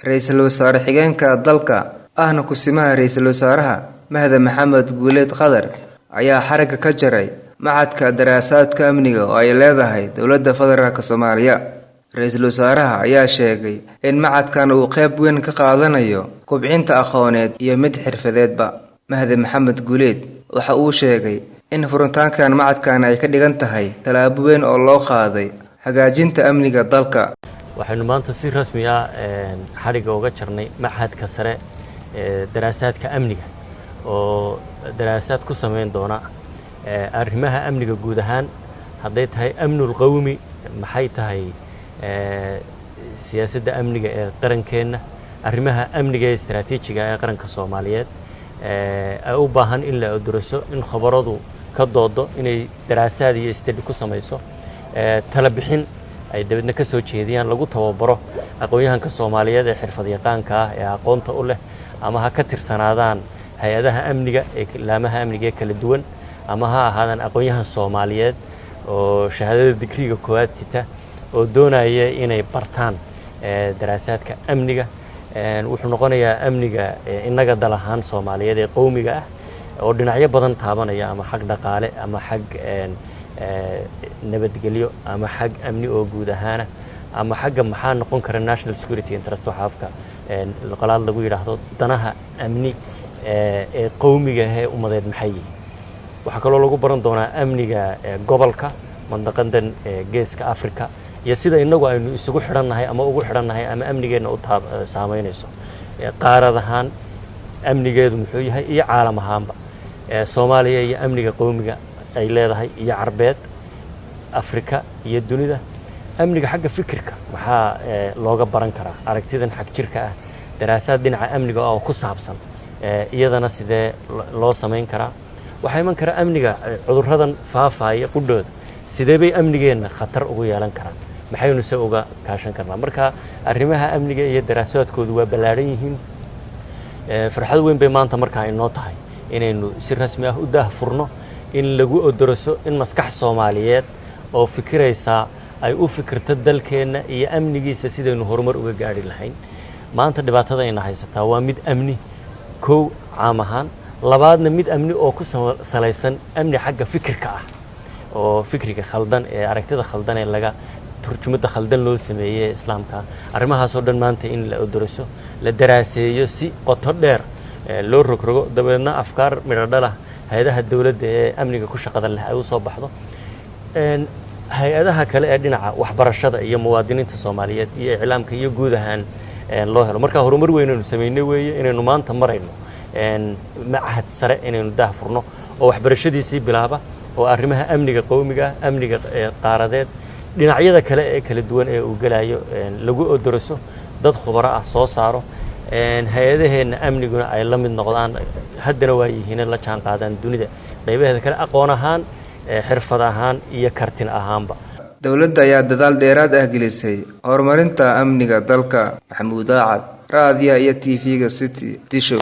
Ra'iisul Wasaare xigeenka dalka ahna kusimaha Ra'iisul Wasaaraha Mahdi Maxamed Guuleed Qadar ayaa xarigga ka jaray Machadka Daraasaadka Amniga oo ay leedahay Dowladda Federaalka Soomaaliya. Ra'iisul Wasaaraha ayaa sheegay in machadkan uu qayb weyn ka qaadanayo kobcinta aqooneed iyo mid xirfadeedba. Mahdi Maxamed Guuleed waxa uu sheegay in furitaankan machadkan ay ka dhigan tahay talaabo weyn oo loo qaaday hagaajinta amniga dalka. waxaynu maanta si rasmi ah xariga uga jarnay Machadka Sare ee Daraasaadka Amniga oo daraasaad ku sameyn doona arrimaha amniga guud ahaan haday tahay amnul qawmi maxay tahay siyaasadda amniga ee qarankeena arrimaha amniga ee istiraatiijiga ee qaranka Soomaaliyeed ay u baahan in la daraso in khabaradu ka doodo inay daraasaad iyo istidi ku sameyso tala bixin ay dawladna ka soo jeediyaan lagu tababaro aqoonyahanka Soomaaliyeed ee xirfadayaqaanka ah ee aqoonta u leh ama ha ka tirsanaadaan hay'adaha amniga ee laamaha amniga ee kala duwan ama ha ahaadaan aqoonyahan Soomaaliyeed oo shahaadada digriga koowaad sita oo doonaya inay bartaan daraasaadka amniga wuxuu noqonayaa amniga inaga dal ahaan Soomaaliyeed ee qowmiga ah oo dhinacyo badan taabanaya ama xaq dhaqaale ama xaq nabadgelyo ama xaq amni oo guud ahaan ama xagga maxaa noqon kara national security interest waxaafka qalaad lagu yiraahdo danaha amni ee qowmiga ah ee umadeed maxay waxa kale oo lagu baran doonaa amniga gobolka mandaqadan geeska Afrika iyo sida inagu aynu isugu xiranahay ama ugu xiranahay ama amnigeena u saameynayso qaaradahan amnigeedu muxuu yahay iyo caalam ahaanba Soomaaliya iyo amniga qowmiga ay leedahay iyo Carbeed Afrika iyo dunida amniga xagga fikirka waxa looga baran karaa aragtidan xaq jirka ah daraasaad dhinaca amniga oo ku saabsan iyadana sidee loo sameyn karaa waxa iman kara amniga cudurradan faafaya qudhooda sidee bay amnigeena khatar ugu yeelan karaan maxaynu se uga kaashan karnaa marka arrimaha amniga iyo daraasaadkoodu waa ballaaran yihiin farxad weyn bay maanta markaa inoo tahay inaynu si rasmi ah u daahfurno in lagu odoroso in maskax Soomaaliyeed oo fikiraysa ay u fikirto dalkeena iyo amnigiisa sidaynu horumar uga gaari lahayn maanta dhibaatada ay haysataa waa mid amni koow caam ahaan labaadna mid amni oo ku salaysan amni xagga fikirka ah oo fikriga khaldan ee aragtida khaldan ee laga turjumada khaldan loo sameeyay islaamka arrimahaas oo dhan maanta in la odoroso la daraaseeyo si qoto dheer loo rogrogo dabeedna afkaar miradhala hay'adaha dawladda ee amniga ku shaqada leh ay u soo baxdo hay'adaha kale ee dhinaca waxbarashada iyo muwaadiniinta Soomaaliyeed iyo iclaamka iyo guud ahaan loo helo marka horumar weyn inuu sameeyay weeye inaynu maanta marayno machad sare inaynu daahfurno oo waxbarashadiisii bilaaba oo arrimaha amniga qowmiga amniga qaaradeed dhinacyada kale ee kala duwan ee uu galayo lagu odoroso dad khubaro ah soo saaro hay'adaheena amniguna ay la mid noqdaan haddana waa yihiin la jaan qaadaan dunida qaybaheeda kale aqoon ahaan xirfad ahaan iyo kartin ahaanba dawladda ayaa dadaal dheeraad ah gelisay horumarinta amniga dalka Maxamuud Aacad raadiyaha iyo TV-ga City Disho